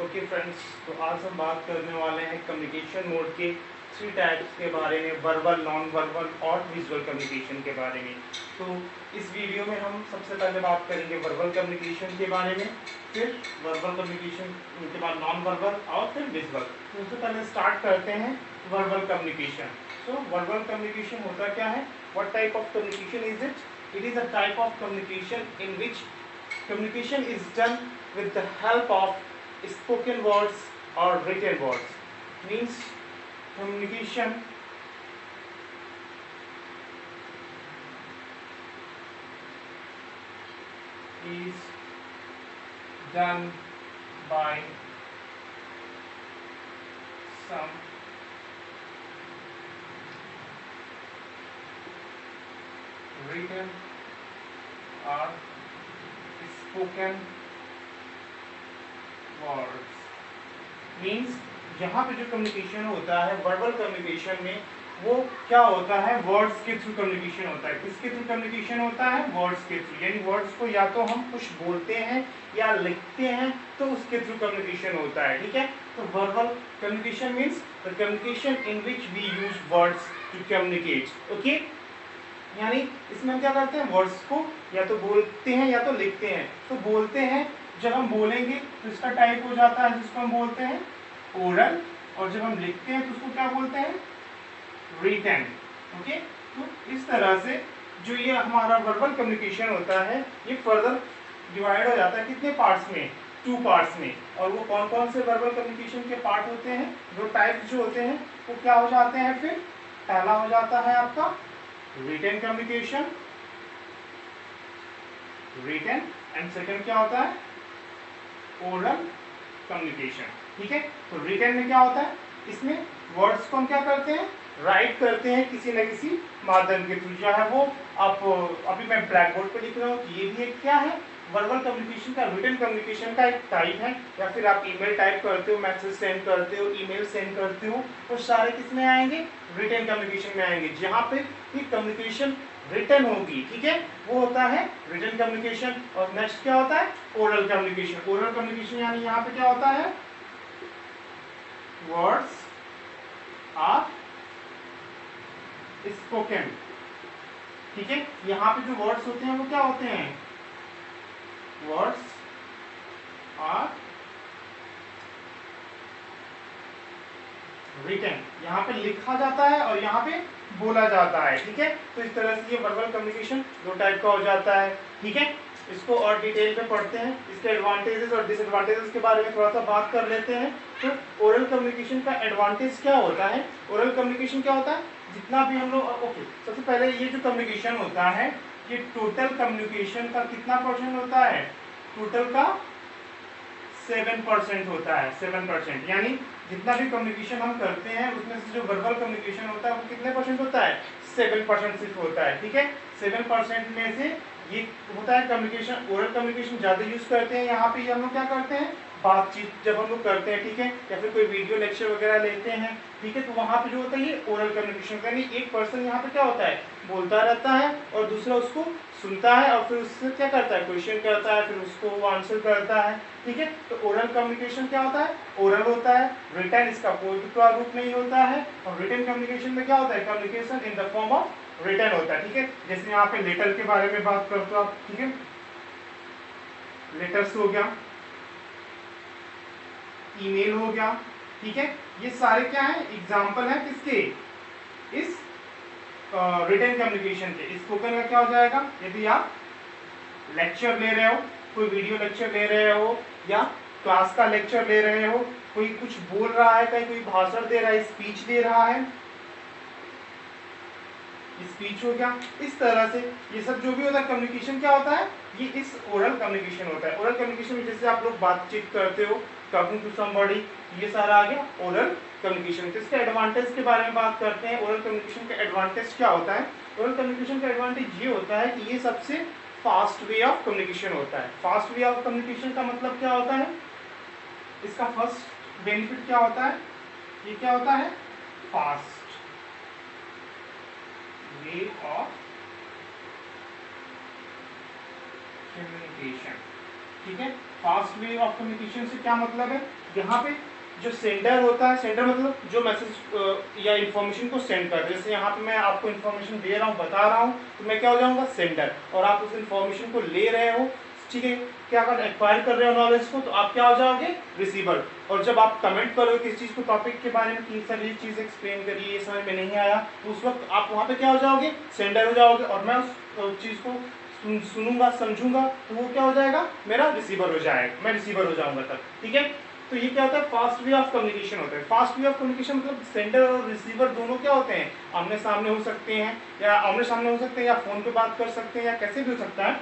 Okay friends, तो आज हम बात करने वाले हैं कम्युनिकेशन मोड के 3 टाइप्स के बारे में, वर्बल, नॉन वर्बल और विजुअल कम्युनिकेशन के बारे में। तो इस वीडियो में हम सबसे पहले बात करेंगे वर्बल कम्युनिकेशन के बारे में, फिर वर्बल कम्युनिकेशन के बाद नॉन वर्बल और फिर विजुअल। तो सबसे पहले स्टार्ट करते हैं वर्बल कम्युनिकेशन। सो वर्बल कम्युनिकेशन होता क्या है? What type of communication is it? It is a type of communication in which communication is done with the help of spoken words or written words. Means communication is done by some written or spoken words. Means यहाँ पे जो communication होता है verbal communication में, वो क्या होता है? वर्ड्स के थ्रू कम्युनिकेशन होता है। किसके थ्रू कम्युनिकेशन होता है? वर्ड्स के थ्रू। यानी वर्ड्स को या तो हम कुछ बोलते हैं या लिखते हैं तो उसके थ्रू कम्युनिकेशन होता है। ठीक है, तो verbal communication means the communication in which we use words to communicate. Okay, यानी इसमें हम क्या करते हैं? वर्ड्स को या तो बोलते हैं या तो लिखते हैं। तो बोलते हैं, जब हम बोलेंगे तो इसका टाइप हो जाता है जिसको हम बोलते हैं ओरल, और जब हम लिखते हैं तो उसको क्या बोलते हैं? रिटन। ओके, तो इस तरह से जो ये हमारा वर्बल कम्युनिकेशन होता है, ये फर्दर डिवाइड हो जाता है कितने पार्ट्स में? 2 पार्ट्स में। और वो कौन कौन से वर्बल कम्युनिकेशन के पार्ट होते हैं? जो टाइप्स जो होते हैं वो क्या हो जाते हैं? फिर पहला हो जाता है आपका written communication, written, and second क्या होता है? Oral communication. ठीक है, तो रिटन में क्या होता है? इसमें वर्ड्स को हम क्या करते हैं? राइट करते हैं किसी न किसी माध्यम के थ्रू, चाहे वो आप अभी मैं ब्लैक बोर्ड पे लिख रहा हूँ, तो ये भी एक क्या है? वर्बल कम्युनिकेशन का, रिटन कम्युनिकेशन का एक टाइप है। या फिर आप ईमेल टाइप करते हो, मैसेज सेंड करते हो, ईमेल सेंड करते हो, वो सारे किस में आएंगे? रिटन कम्युनिकेशन में आएंगे, जहाँ पे ये कम्युनिकेशन रिटन होगी। ठीक है, वो होता है रिटन कम्युनिकेशन। और नेक्स्ट क्या होता है? Oral communication. ओरल कम्युनिकेशन यानी यहाँ पे क्या होता है? Words are spoken. ठीक है, यहाँ पे जो वर्ड्स होते हैं वो क्या होते हैं? Words are written. यहाँ पे लिखा जाता है और यहाँ पे बोला जाता है। ठीक है, तो इस तरह से ये वर्बल कम्युनिकेशन 2 टाइप का हो जाता है। ठीक है, इसको और डिटेल में पढ़ते हैं, इसके एडवांटेजेस और डिसएडवांटेजेस के बारे में थोड़ा सा बात कर लेते हैं। तो ओरल कम्युनिकेशन का एडवांटेज क्या होता है? ओरल कम्युनिकेशन क्या होता है? जितना भी हम लोग ओके, सबसे पहले ये जो कम्युनिकेशन होता है, ये टोटल कम्युनिकेशन का कितना परसेंट होता है? टोटल का 7% होता है। 7%, यानी जितना भी कम्युनिकेशन हम करते हैं उसमें से जो वर्बल कम्युनिकेशन होता है वो कितने परसेंट होता है? 7% सिर्फ होता है। ठीक है, 7% में से ये होता है कम्युनिकेशन। ओरल कम्युनिकेशन ज़्यादा यूज करते हैं। यहाँ पे हम लोग क्या करते हैं? बातचीत जब हम लोग करते हैं, ठीक है, या फिर कोई वीडियो लेक्चर वगैरह लेते हैं, ठीक है, तो वहाँ पे जो होता है ये ओरल कम्युनिकेशन, यानी एक पर्सन यहाँ पे क्या होता है? बोलता रहता है और दूसरा उसको सुनता है और फिर उससे क्या करता है? क्वेश्चन करता है, फिर उसको वो आंसर करता है। ठीक है, तो ओरल कम्युनिकेशन क्या होता है? ओरल होता है। रिटन इसका कोई भी प्रारूप नहीं होता है। और रिटन कम्युनिकेशन में क्या होता है? Communication in the form of written होता है। ठीक है, जैसे यहाँ पे लेटर के बारे में बात करते हो आप, ठीक है, लेटर्स हो गया, ईमेल हो गया। ठीक है, ये सारे क्या है? एग्जाम्पल है किसके? इस रिटन कम्युनिकेशन के। स्पोकन का क्या हो जाएगा? यदि आप लेक्चर ले रहे हो, कोई वीडियो लेक्चर ले रहे हो या क्लास का लेक्चर ले रहे हो, कोई कुछ बोल रहा है, कहीं कोई भाषण दे रहा है, स्पीच दे रहा है, स्पीच हो गया। इस तरह से ये सब जो भी होता है कम्युनिकेशन क्या होता है? ये इस ओरल कम्युनिकेशन होता है। ओरल कम्युनिकेशन में जैसे आप लोग बातचीत करते हो, टॉकिंग टू समबडी, ये सारा आ गया ओरल कम्युनिकेशन। तो इसके एडवांटेज के बारे में बात करते हैं। ओरल कम्युनिकेशन का एडवांटेज क्या होता है? ओरल कम्युनिकेशन का एडवांटेज ये होता है कि ये सबसे फास्ट वे ऑफ कम्युनिकेशन होता है। फास्ट वे ऑफ कम्युनिकेशन का मतलब क्या होता है? इसका फर्स्ट बेनिफिट क्या होता है? ये क्या होता है? Fast way of communication. ठीक है। फास्ट वे ऑफ कम्युनिकेशन से क्या मतलब है, यहाँ पे जो सेंडर होता है, सेंडर मतलब जो मैसेज या इन्फॉर्मेशन को सेंड करता है, जैसे यहाँ पे मैं आपको इन्फॉर्मेशन दे रहा हूँ, बता रहा हूँ, तो मैं क्या हो जाऊँगा, सेंडर, और आप उस इन्फॉर्मेशन को ले रहे हो, ठीक है, क्या कर एक्वायर कर रहे हो नॉलेज को, तो आप क्या हो जाओगे, रिसीवर। और जब आप कमेंट करोगे किस चीज़ को, टॉपिक के बारे में कि सर ये चीज़ एक्सप्लेन करिए, ये समझ में नहीं आया, तो उस वक्त आप वहाँ पे क्या हो जाओगे, सेंडर हो जाओगे, और मैं उस चीज़ को सुनूंगा, समझूंगा, तो वो क्या हो जाएगा, मेरा रिसीवर हो जाएगा, मैं रिसीवर हो जाऊंगा तब, ठीक है। तो ये क्या होता है, फास्ट वे ऑफ कम्युनिकेशन होता है। फास्ट वे ऑफ कम्युनिकेशन मतलब सेंडर और रिसीवर दोनों क्या होते हैं, आमने सामने हो सकते हैं, या आमने सामने हो सकते हैं, या फोन पे बात कर सकते हैं, या कैसे भी हो सकता है।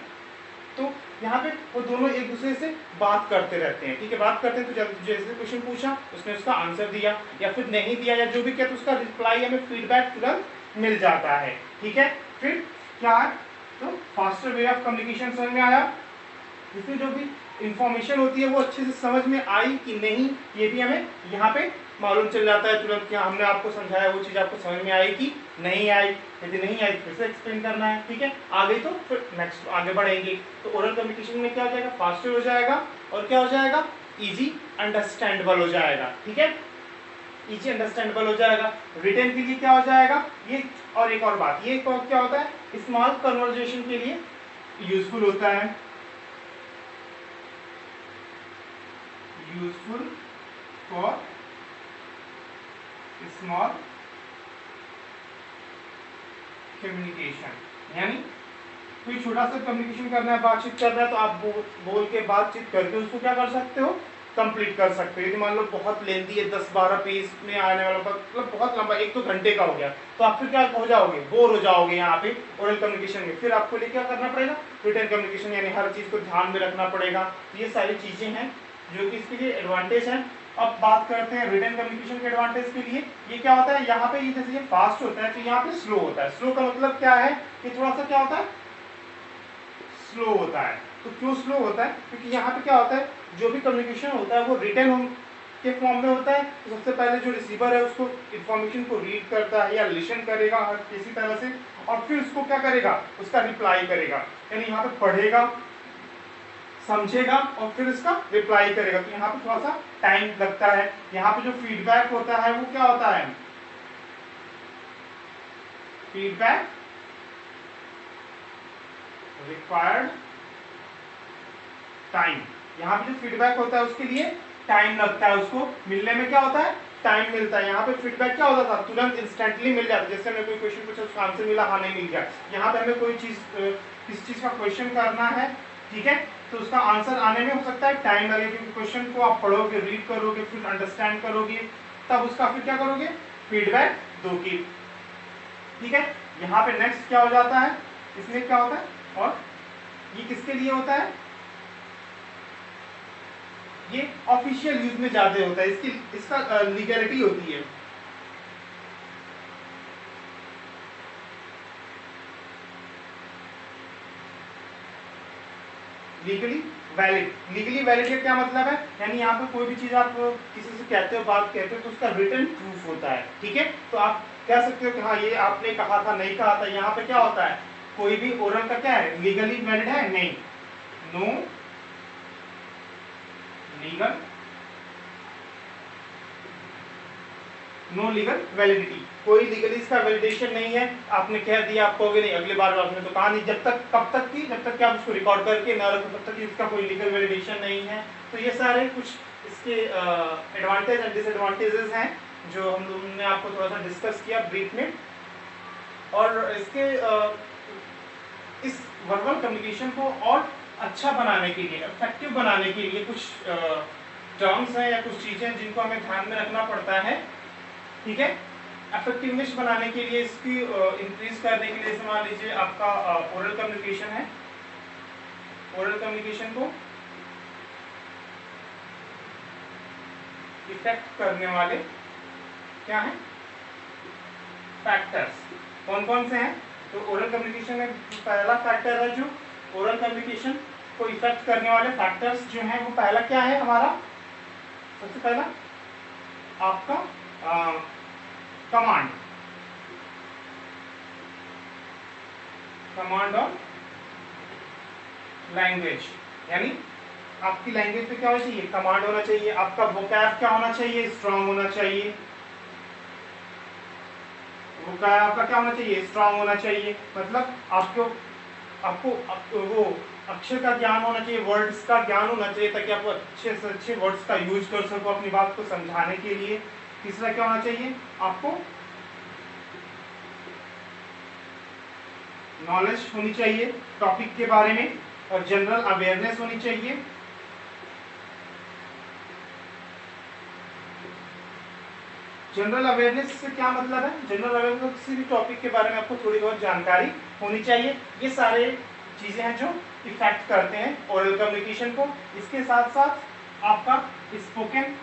तो यहाँ पे वो दोनों एक दूसरे से बात करते रहते हैं, ठीक है, बात करते हैं, तो जैसे क्वेश्चन पूछा उसने उसका आंसर दिया, या फिर नहीं दिया, या जो भी किया, तो उसका रिप्लाई हमें फीडबैक तुरंत मिल जाता है, ठीक है। फिर क्या है, तो फास्टर वे ऑफ कम्युनिकेशन समझ में आया, इसमें जो भी इंफॉर्मेशन होती है वो अच्छे से समझ में आई कि नहीं, ये भी हमें यहाँ पे मालूम चल जाता है तुरंत, क्या हमने आपको समझाया वो चीज़ आपको समझ में आई कि नहीं आई, यदि नहीं आई फिर से एक्सप्लेन करना है, ठीक है। आ गई तो फिर नेक्स्ट आगे बढ़ेंगे। तो ओरल कम्युनिकेशन में क्या हो जाएगा, फास्टर हो जाएगा, और क्या हो जाएगा, इजी अंडरस्टैंडेबल हो जाएगा, ठीक है, इजी अंडरस्टैंडेबल हो जाएगा। रिटन के लिए क्या हो जाएगा ये, और एक और बात, ये क्या होता है, स्मॉल कन्वर्जेशन के लिए यूजफुल होता है, यूजफुल फॉर स्मॉल कम्युनिकेशन, यानी कोई छोटा सा कम्युनिकेशन करना है, बातचीत करना है, तो आप बोल के बातचीत करके उसको क्या कर सकते हो, कंप्लीट कर सकते हो। यदि मान लो बहुत लेंदी है, 10-12 पेज में आने वाला, मतलब बहुत लंबा, 1-2 घंटे का हो गया, तो आप फिर क्या हो जाओगे, बोर हो जाओगे यहाँ पे ओरल कम्युनिकेशन में। फिर आपको लिए क्या करना पड़ेगा, रिटन कम्युनिकेशन, यानी हर चीज़ को ध्यान में रखना पड़ेगा। तो ये सारी चीज़ें हैं जो कि इसके लिए एडवांटेज हैं। अब बात करते हैं रिटन कम्युनिकेशन के एडवांटेज के लिए। ये क्या होता है, यहाँ पे ये जैसे ये फास्ट होता है, तो यहाँ पे स्लो होता है। स्लो का मतलब क्या है, कि थोड़ा सा क्या होता है, स्लो होता है। तो क्यों स्लो होता है, क्योंकि यहाँ पे क्या होता है, जो भी कम्युनिकेशन होता है वो रिटन के फॉर्म में होता है। तो सबसे पहले जो रिसीवर है उसको इन्फॉर्मेशन को रीड करता है या लिसन करेगा किसी तरह से, और फिर उसको क्या करेगा, उसका रिप्लाई करेगा, यानी यहाँ पे पढ़ेगा, समझेगा, और फिर इसका रिप्लाई करेगा। तो यहाँ पे थोड़ा सा टाइम लगता है। यहाँ पे जो फीडबैक होता है वो क्या होता है, फीडबैक रिक्वायर्ड टाइम। यहाँ पे जो फीडबैक होता है उसके लिए टाइम लगता है, उसको मिलने में क्या होता है, टाइम मिलता है। यहाँ पे फीडबैक क्या होता था, तुरंत इंस्टेंटली मिल जाता है, जैसे हमें कोई क्वेश्चन पूछा उसका आंसर मिला, हाँ नहीं मिल गया। यहाँ पे हमें कोई चीज किस चीज का क्वेश्चन करना है, ठीक है, तो उसका आंसर आने में हो सकता है टाइम लगे, क्योंकि क्वेश्चन को आप पढ़ोगे, रीड करोगे, फिर अंडरस्टैंड करोगे, तब उसका फिर क्या करोगे, फीडबैक दोगे, ठीक है। यहाँ पे नेक्स्ट क्या हो जाता है, इसमें क्या होता है, और ये किसके लिए होता है, ये ऑफिशियल यूज में ज्यादा होता है, इसका लीगलिटी होती है। लीगली वैलिड का क्या मतलब है, यानी यहाँ पे कोई भी चीज आप किसी से कहते हो, बात कहते हो, तो उसका रिटन प्रूफ होता है, ठीक है। तो आप कह सकते हो कि हाँ ये आपने कहा था, नहीं कहा था। यहाँ पे क्या होता है, कोई भी ओरल का क्या है, लीगली वैलिड है, नहीं, नो लीगल वैलिडिटी, कोई लीगली इसका वैलिडेशन नहीं है। आपने कह दिया, आप कहोगे नहीं, अगली बार आपने तो कहा नहीं, जब तक कब तक की, जब तक कि आप उसको रिकॉर्ड करके ना रखो तब तक इसका कोई लीगल वैलिडेशन नहीं है। तो ये सारे कुछ इसके एडवांटेज एंड डिसएडवांटेजेस हैं जो हम लोगों ने आपको थोड़ा सा डिस्कस किया ब्रीफ में। और इसके इस वर्बल कम्युनिकेशन को और अच्छा बनाने के लिए, इफेक्टिव बनाने के लिए कुछ टर्म्स हैं या कुछ चीज़ें जिनको हमें ध्यान में रखना पड़ता है, ठीक है। इफेक्टिवनेस बनाने के लिए, इसकी इंक्रीज करने के लिए, मान लीजिए आपका ओरल कम्युनिकेशन है, ओरल कम्युनिकेशन को इफेक्ट करने वाले क्या हैं, फैक्टर्स। कौन कौन से हैं, तो ओरल कम्युनिकेशन में पहला फैक्टर है, जो ओरल कम्युनिकेशन को इफेक्ट करने वाले फैक्टर्स जो हैं, वो पहला क्या है हमारा, सबसे पहला आपका कमांड, कमांड और लैंग्वेज, यानी आपकी लैंग्वेज पे क्या होना चाहिए, कमांड होना चाहिए, आपका वोकैब क्या होना चाहिए, स्ट्रांग होना चाहिए, वोकैब आपका क्या होना चाहिए, स्ट्रांग होना चाहिए, मतलब आपको वो अक्षर का ज्ञान होना चाहिए, वर्ड्स का ज्ञान होना चाहिए, ताकि आप अच्छे से अच्छे वर्ड्स का यूज कर सको अपनी बात को समझाने के लिए। तीसरा क्या होना चाहिए, आपको नॉलेज होनी चाहिए टॉपिक के बारे में, और जनरल अवेयरनेस होनी चाहिए। जनरल अवेयरनेस से क्या मतलब है, जनरल अवेयरनेस किसी भी टॉपिक के बारे में आपको थोड़ी बहुत जानकारी होनी चाहिए। ये सारे चीजें हैं जो इफेक्ट करते हैं ओरल कम्युनिकेशन को। इसके साथ साथ आपका स्पोकन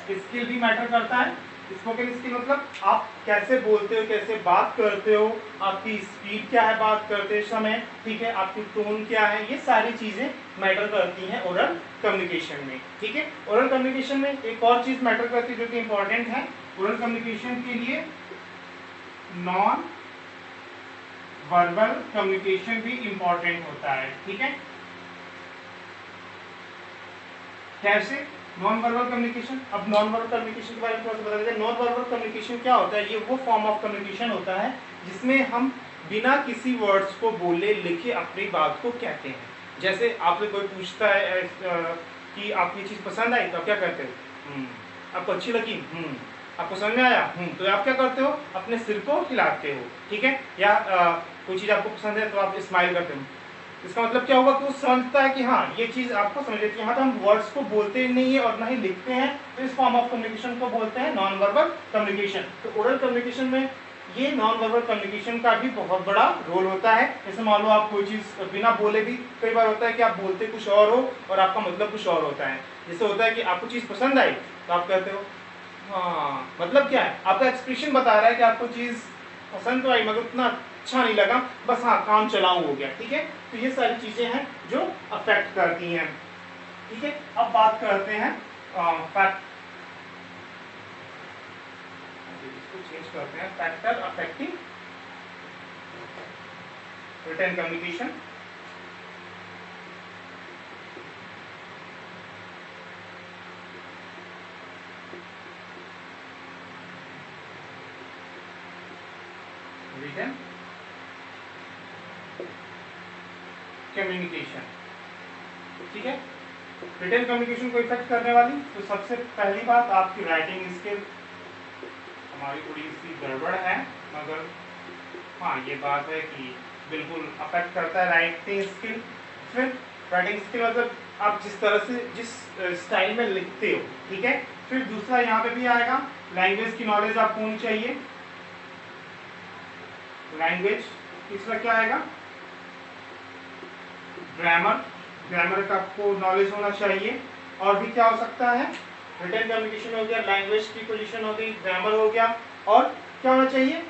स्किल भी मैटर करता है। स्पोकन स्किल मतलब आप कैसे बोलते हो, कैसे बात करते हो, आपकी स्पीड क्या है बात करते समय, ठीक है, आपकी टोन क्या है, ये सारी चीजें मैटर करती हैं ओरल कम्युनिकेशन में। ठीक है, ओरल कम्युनिकेशन में एक और चीज मैटर करती है जो कि इंपॉर्टेंट है ओरल कम्युनिकेशन के लिए, नॉन वर्बल कम्युनिकेशन भी इंपॉर्टेंट होता है। ठीक है, कैसे, नॉन वर्बल कम्युनिकेशन। अब नॉन वर्बल कम्युनिकेशन के बारे में थोड़ा सा बता देते हैं। नॉन वर्बल कम्युनिकेशन क्या होता है, ये वो फॉर्म ऑफ कम्युनिकेशन होता है जिसमें हम बिना किसी वर्ड्स को बोले लिखे अपनी बात को कहते हैं। जैसे आपसे कोई पूछता है कि आपको ये चीज पसंद आई, तो आप क्या करते हो, आपको अच्छी लगी, आपको समझ में आया, तो आप क्या करते हो, अपने सिर को हिलाते हो। ठीक है, या कोई चीज आपको पसंद है तो आप स्माइल करते हो। इसका मतलब क्या होगा कि वो समझता है कि हाँ ये चीज आपको समझ लेती है। हाँ, तो हम वर्ड्स को बोलते नहीं है और ना ही लिखते हैं, तो इस फॉर्म ऑफ कम्युनिकेशन को बोलते हैं नॉन वर्बल कम्युनिकेशन। तो ओरल कम्युनिकेशन में ये नॉन वर्बल कम्युनिकेशन का भी बहुत बड़ा रोल होता है। जैसे मान लो आप कोई चीज बिना बोले भी, कई बार होता है कि आप बोलते कुछ और हो और आपका मतलब कुछ और होता है। जैसे होता है कि आपको चीज पसंद आई तो आप कहते हो हाँ, मतलब क्या है, आपका एक्सप्रेशन बता रहा है कि आपको चीज पसंद तो आई मगर उतना अच्छा नहीं लगा, बस हाँ काम चलाऊं हो गया। ठीक है, तो ये सारी चीजें हैं जो अफेक्ट करती हैं। ठीक है, अब बात करते हैं फैक्ट, इसको चेंज करते हैं, factor affecting written communication. Written communication, ठीक है, रिटन कम्युनिकेशन को इफेक्ट करने वाली, तो सबसे पहली बात आपकी राइटिंग स्किल। हमारी थोड़ी सी गड़बड़ है मगर हाँ ये बात है कि बिल्कुल अफेक्ट करता है राइटिंग स्किल। फिर राइटिंग स्किल मतलब आप जिस तरह से जिस स्टाइल में लिखते हो। ठीक है, फिर दूसरा यहाँ पे भी आएगा, लैंग्वेज की नॉलेज आपको होनी चाहिए, लैंग्वेज। तीसरा क्या आएगा, ग्रामर, ग्रामर का आपको नॉलेज होना चाहिए। और भी क्या हो सकता है, रिटन कम्युनिकेशन हो गया, लैंग्वेज की पोजीशन हो गई, ग्रामर हो गया, और क्या होना चाहिए,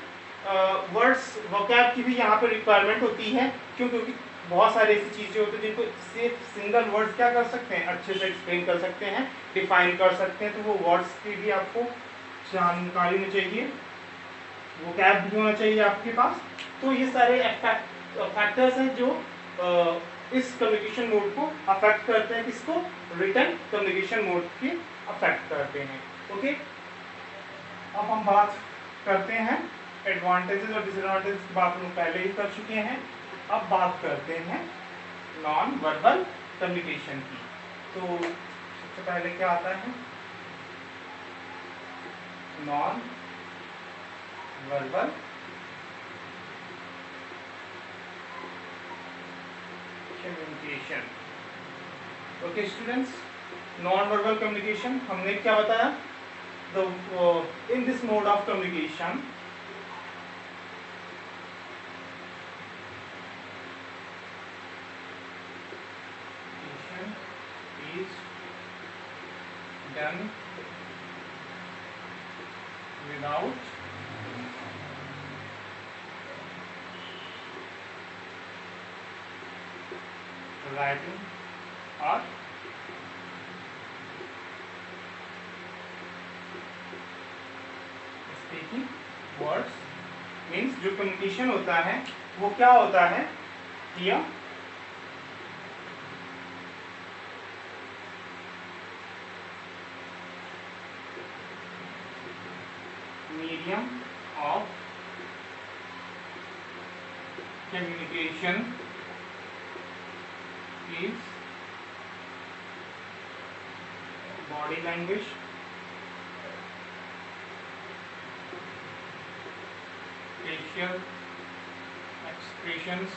वर्ड्स वोकैब की भी यहाँ पे रिक्वायरमेंट होती है। क्यों, क्योंकि बहुत सारी ऐसी चीजें होती हैं जिनको सिर्फ सिंगल वर्ड्स क्या कर सकते हैं, अच्छे से एक्सप्लेन कर सकते हैं, डिफाइन कर सकते हैं, तो वो वर्ड्स की भी आपको जानकारी होनी चाहिए, वोकैब भी होना चाहिए आपके पास। तो ये सारे फैक्टर्स हैं जो इस कम्युनिकेशन मोड को अफेक्ट करते हैं, किसको, रिटन कम्युनिकेशन मोड की अफेक्ट करते हैं। ओके, अब हम बात करते हैं एडवांटेजेस और डिसएडवांटेजेस की बात हम पहले ही कर चुके हैं। अब बात करते हैं नॉन वर्बल कम्युनिकेशन की। तो सबसे पहले क्या आता है, non verbal communication. Okay students, non verbal communication हमने क्या बताया, in this mode of communication is done without writing or speaking words means जो कम्युनिकेशन होता है वो क्या होता है, here medium of communication is body language, facial expressions।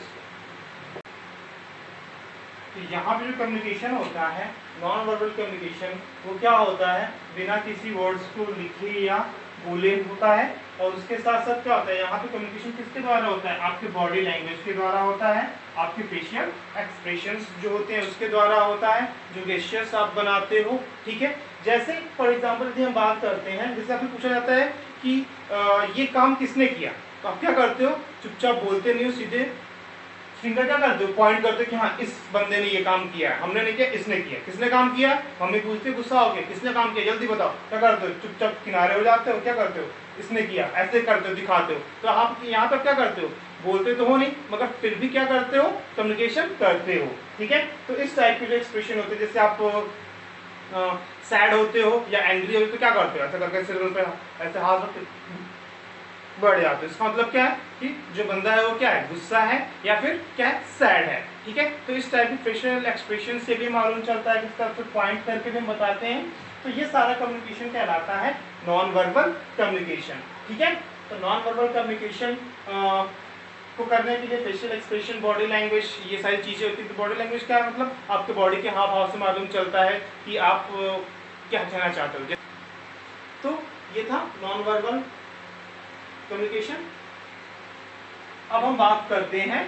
तो यहाँ पे जो कम्युनिकेशन होता है नॉन वर्बल कम्युनिकेशन, वो क्या होता है, बिना किसी वर्ड्स को लिखे या बोले होता है। और उसके साथ साथ क्या होता है, यहाँ पे कम्युनिकेशन किसके द्वारा होता है, आपके बॉडी लैंग्वेज के द्वारा होता है, आपके फेशियल एक्सप्रेशंस जो होते हैं उसके द्वारा होता है, जो गेस्चर्स आप बनाते हो, ठीक है। जैसे फॉर एग्जांपल यदि हम बात करते हैं, जैसे आपसे पूछा जाता है कि ये काम किसने किया, तो आप क्या करते हो, चुपचाप बोलते नहीं हो, सीधे फिंगर क्या करते हो, पॉइंट करते हो कि हाँ इस बंदे ने ये काम किया है, हमने नहीं किया, इसने किया। किसने काम किया, मम्मी पूछते गुस्सा हो गया, किसने काम किया जल्दी बताओ, क्या करते हो, चुपचाप किनारे हो जाते हो, क्या करते हो, इसने किया, ऐसे करते हो, दिखाते हो। तो आप यहाँ पर क्या करते हो, बोलते तो हो नहीं मगर फिर भी क्या करते हो, कम्युनिकेशन करते हो, ठीक है। तो इस टाइप के जो एक्सप्रेशन होते हैं, जैसे आप सैड होते हो या एंग्री होते हो तो क्या करते हो, ऐसा करके सिर पे ऐसे हाथ रखते बढ़ जाते हो। इसका मतलब क्या है कि जो बंदा है वो क्या है, गुस्सा है या फिर क्या है, सैड है, ठीक है। तो इस टाइप के फेशियल एक्सप्रेशन से भी मालूम चलता है, किस तरह से पॉइंट करके भी हम बताते हैं। तो ये सारा कम्युनिकेशन कहलाता है नॉन वर्बल कम्युनिकेशन, ठीक है। तो नॉन वर्बल कम्युनिकेशन को करने के लिए फेशियल एक्सप्रेशन, बॉडी लैंग्वेज, ये सारी चीजें होती है। तो बॉडी लैंग्वेज क्या है, मतलब आपके बॉडी के हाव भाव से मालूम चलता है कि आप क्या कहना चाहते हो। तो ये था नॉन वर्बल कम्युनिकेशन। अब हम बात करते हैं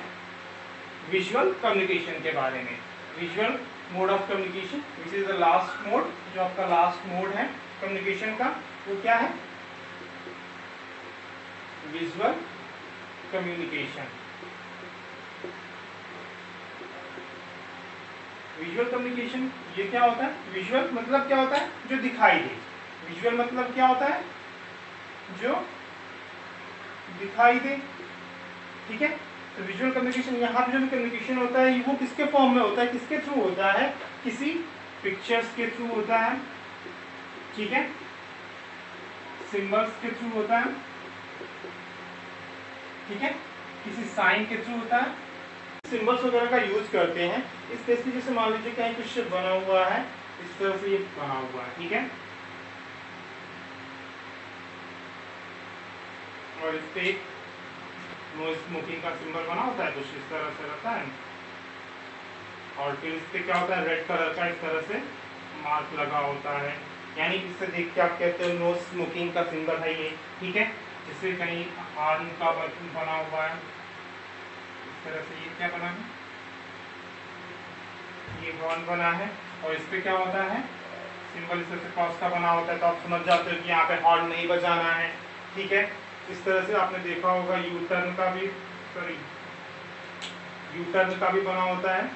विजुअल कम्युनिकेशन के बारे में। Visual mode of communication, which is the last mode, जो आपका लास्ट मोड है कम्युनिकेशन का, वो क्या है, विजुअल कम्युनिकेशन। विजुअल कम्युनिकेशन ये क्या होता है, विजुअल मतलब क्या होता है, जो दिखाई दे। विजुअल मतलब क्या होता है, जो दिखाई दे, ठीक है। तो विजुअल कम्युनिकेशन, यहाँ पे जो कम्युनिकेशन होता है वो किसके फॉर्म में होता है, किसके थ्रू होता है, किसी पिक्चर्स के थ्रू होता है, ठीक है, सिंबल्स के थ्रू होता है, ठीक है, किसी साइन के थ्रू होता है। सिंबल्स वगैरह का यूज करते हैं इस केस में, जैसे मान लीजिए कहीं कुछ बना हुआ है, इस तरह से ये बना हुआ है, ठीक है, और इस पे एक नो स्मोकिंग का सिंबल बना होता है, कुछ इस तरह से रहता है, और फिर इस पे क्या होता है, रेड कलर का इस तरह से मार्क लगा होता है, यानी इससे देख के आप कहते हो नो स्मोकिंग का सिंबल है ये, ठीक है। जिससे कहीं हॉर्न का बना हुआ है, इस तरह से ये क्या बना है, ये हॉर्न बना है, और इस पे क्या होता है, सिंबल इस तरह से क्रॉस का बना होता है, तो आप समझ जाते हो कि यहाँ पे हॉर्न नहीं बजाना है, ठीक है। इस तरह से आपने देखा होगा यू टर्न का भी, सॉरी यू टर्न का भी बना होता है,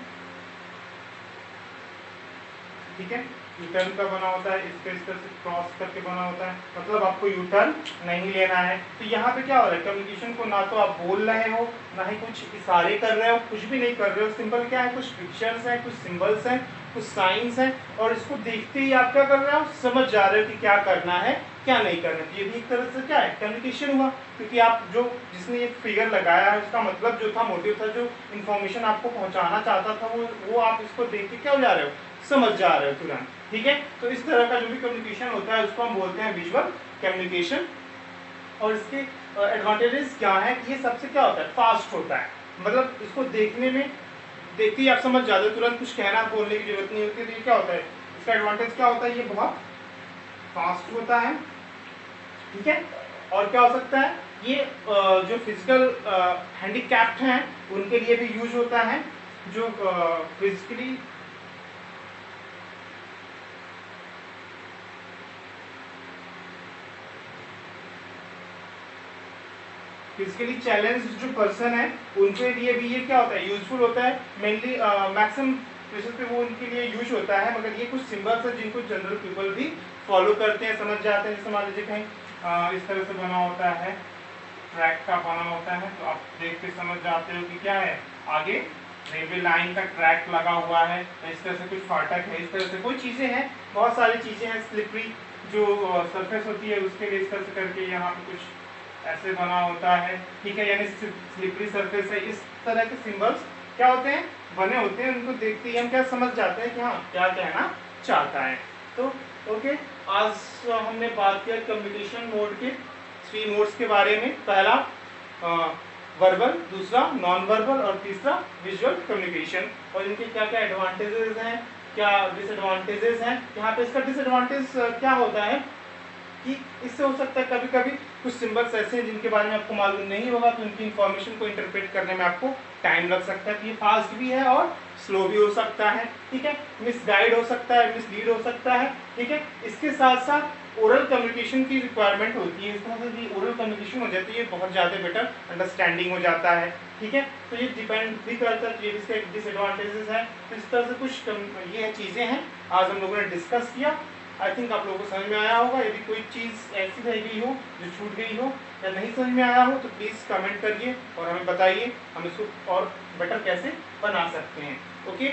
ठीक है, यू टर्न का बना होता है, इसके इस तरह से क्रॉस करके बना होता है, मतलब आपको यू टर्न नहीं लेना है। तो यहाँ पे क्या हो रहा है, कम्युनिकेशन को ना तो आप बोल रहे हो, ना ही कुछ इशारे कर रहे हो, कुछ भी नहीं कर रहे हो, सिंपल क्या है, कुछ पिक्चर्स हैं, कुछ सिंबल्स हैं, कुछ साइंस हैं, और इसको देखते ही आप क्या कर रहे हो, समझ जा रहे हो कि क्या करना है क्या नहीं करना है। ये भी एक तरह से क्या है, कम्युनिकेशन हुआ, क्योंकि आप जो जिसने ये फिगर लगाया है उसका मतलब जो था, मोटिव था, जो इन्फॉर्मेशन आपको पहुंचाना चाहता था, वो आप इसको देख के क्या हो जा रहे हो, समझ जा रहे हो तुरंत, ठीक है। तो इस तरह का जो भी कम्युनिकेशन होता है उसको हम बोलते हैं विजुअल कम्युनिकेशन। और इसके एडवांटेजेस क्या है, ये सबसे क्या होता है, फास्ट होता है, मतलब इसको देखने में देखते ही आप समझ जाते हो तुरंत, कुछ कहना बोलने की जरूरत नहीं होती। तो ये क्या होता है, इसका एडवांटेज क्या होता है, ये बहुत फास्ट होता है, ठीक है। और क्या हो सकता है, ये जो फिजिकल हैंडीकैप्ड हैं उनके लिए भी यूज होता है, जो फिजिकली चैलेंज जो पर्सन है उनके लिए भी ये क्या होता है, यूजफुल होता है। मेनली मैक्सिमम केसेस पे वो उनके लिए यूज होता है, मगर ये कुछ सिंबल्स है जिनको जनरल पीपल भी फॉलो करते हैं, समझ जाते हैं। जैसे मान लीजिए कहीं इस तरह से बना होता है, ट्रैक का बना होता है, तो आप देख के समझ जाते हो कि क्या है, आगे रेलवे लाइन का ट्रैक लगा हुआ है, इस तरह से कुछ फाटक है, इस तरह से कोई चीज़ें हैं, बहुत सारी चीज़ें हैं। स्लिपरी जो सरफेस होती है उसके लिए इस तरह से करके यहाँ पे कुछ ऐसे बना होता है, ठीक है, यानी स्लिपरी सरफेस है। इस तरह के सिंबल्स क्या होते हैं, बने होते हैं, उनको देखते ही हम क्या समझ जाते हैं कि हाँ क्या कहना चाहता है। तो ओके, आज हमने बात किया कम्युनिकेशन मोड के 3 मोड्स के बारे में। पहला वर्बल, दूसरा नॉन वर्बल और तीसरा विजुअल कम्युनिकेशन, और इनके क्या क्या एडवांटेजेस हैं, क्या डिसएडवांटेजेस हैं। यहाँ पे इसका डिसएडवांटेज क्या होता है कि इससे हो सकता है कभी कभी कुछ सिंबल्स ऐसे हैं जिनके बारे में आपको मालूम नहीं होगा, तो उनकी इन्फॉर्मेशन को इंटरप्रेट करने में आपको टाइम लग सकता है। तो ये फास्ट भी है और स्लो भी हो सकता है, ठीक है, मिसगाइड हो सकता है, मिसलीड हो सकता है, ठीक है। इसके साथ साथ ओरल कम्युनिकेशन की रिक्वायरमेंट होती है, इस तरह से कि ओरल कम्युनिकेशन हो जाती है, बहुत ज़्यादा बेटर अंडरस्टैंडिंग हो जाता है, ठीक है। तो ये डिपेंड भी करता है, ये इसके डिसएडवांटेजेस हैं। तो इस तरह से कुछ ये चीज़ें हैं आज हम लोगों ने डिस्कस किया। आई थिंक आप लोगों को समझ में आया होगा। यदि कोई चीज़ ऐसी रह गई हो जो छूट गई हो या नहीं समझ में आया हो तो प्लीज़ कमेंट करिए और हमें बताइए हम इसको और बेटर कैसे बना सकते हैं। ओके।